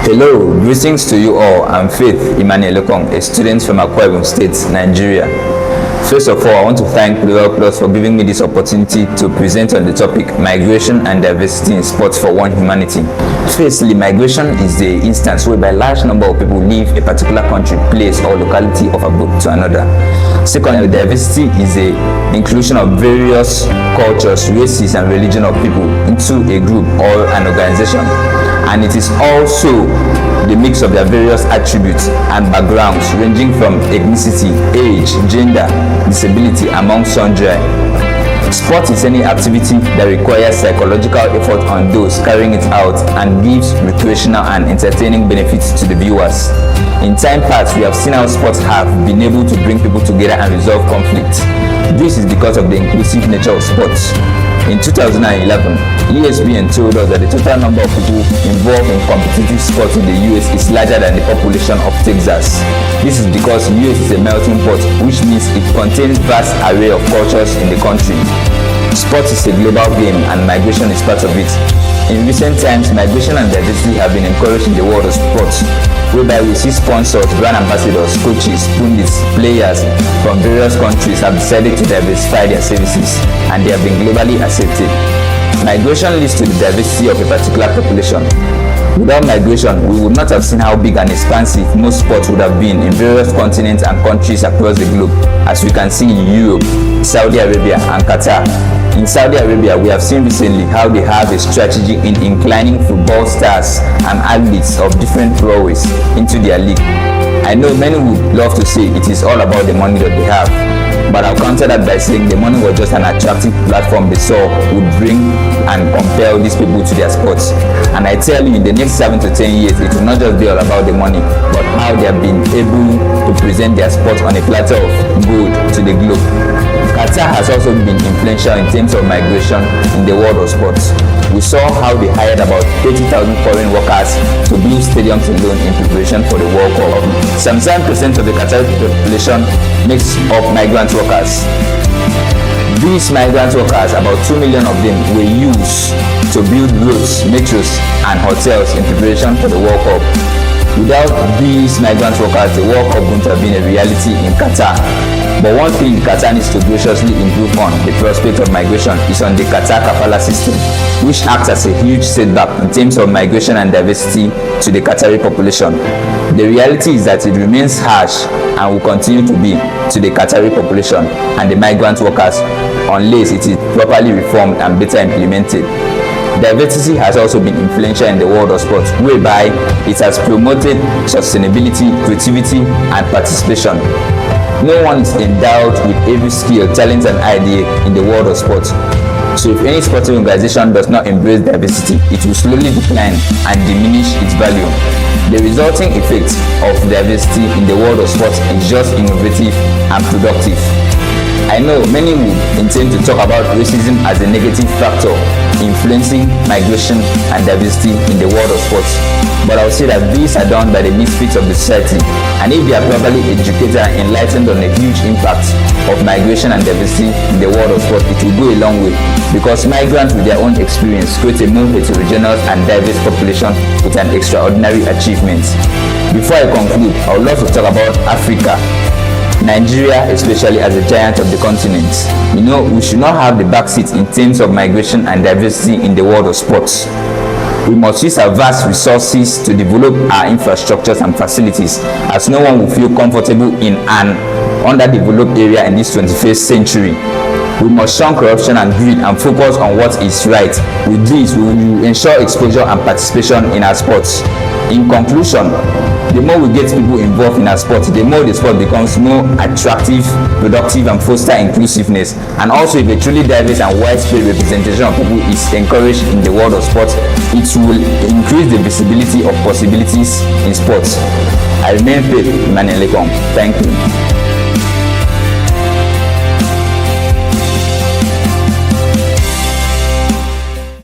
Hello, greetings to you all. I'm Faith Emmanuel, a student from Akwa Ibom State, Nigeria. First of all, I want to thank Plural Plus for giving me this opportunity to present on the topic Migration and Diversity in Sports for One Humanity. Firstly, migration is the instance whereby a large number of people leave a particular country, place, or locality of a group to another. Secondly, diversity is the inclusion of various cultures, races, and religion of people into a group or an organization. And it is also the mix of their various attributes and backgrounds ranging from ethnicity, age, gender, disability, among sundry. Sport is any activity that requires psychological effort on those carrying it out and gives recreational and entertaining benefits to the viewers. In time past, we have seen how sports have been able to bring people together and resolve conflict. This is because of the inclusive nature of sports. In 2011, ESPN told us that the total number of people involved in competitive sports in the US is larger than the population of Texas. This is because the US is a melting pot, which means it contains vast array of cultures in the country. Sports is a global game and migration is part of it. In recent times, migration and diversity have been encouraged in the world of sports, whereby we see sponsors, brand ambassadors, coaches, pundits, players from various countries have decided to diversify their services, and they have been globally accepted. Migration leads to the diversity of a particular population. Without migration, we would not have seen how big and expansive most sports would have been in various continents and countries across the globe, as we can see in Europe, Saudi Arabia, and Qatar. In Saudi Arabia, we have seen recently how they have a strategy in inclining football stars and athletes of different prowess into their league. I know many would love to say it is all about the money that they have, but I'll counter that by saying the money was just an attractive platform they saw would bring and compel these people to their sports. And I tell you, in the next 7 to 10 years, it will not just be all about the money, but how they have been able to present their sports on a platter of gold to the globe. Qatar has also been influential in terms of migration in the world of sports. We saw how they hired about 30,000 foreign workers to build stadiums alone in preparation for the World Cup. 77% of the Qatari population makes up migrant workers. These migrant workers, about 2 million of them, were used to build roads, metros, and hotels in preparation for the World Cup. Without these migrant workers, the World Cup wouldn't have been a reality in Qatar. But one thing Qatar needs to graciously improve on the prospect of migration is on the Qatar kafala system, which acts as a huge setback in terms of migration and diversity to the Qatari population. The reality is that it remains harsh and will continue to be to the Qatari population and the migrant workers unless it is properly reformed and better implemented. Diversity has also been influential in the world of sports, whereby it has promoted sustainability, creativity, and participation. No one is endowed with every skill, talent, and idea in the world of sports. So if any sporting organization does not embrace diversity, it will slowly decline and diminish its value. The resulting effect of diversity in the world of sports is just innovative and productive. I know many will intend to talk about racism as a negative factor influencing migration and diversity in the world of sports, but I will say that these are done by the misfits of the society, and if they are properly educated and enlightened on the huge impact of migration and diversity in the world of sport, it will go a long way, because migrants with their own experience create a more heterogeneous and diverse population with an extraordinary achievement. Before I conclude, I would love to talk about Africa. Nigeria, especially as a giant of the continent. You know, we should not have the backseat in terms of migration and diversity in the world of sports. We must use our vast resources to develop our infrastructures and facilities, as no one will feel comfortable in an underdeveloped area in this 21st century. We must shun corruption and greed and focus on what is right. With this, we will ensure exposure and participation in our sports. In conclusion, the more we get people involved in our sport, the more the sport becomes more attractive, productive, and foster inclusiveness. And also, if a truly diverse and widespread representation of people is encouraged in the world of sports, it will increase the visibility of possibilities in sports. I remain Faith Emmanuel. Thank you.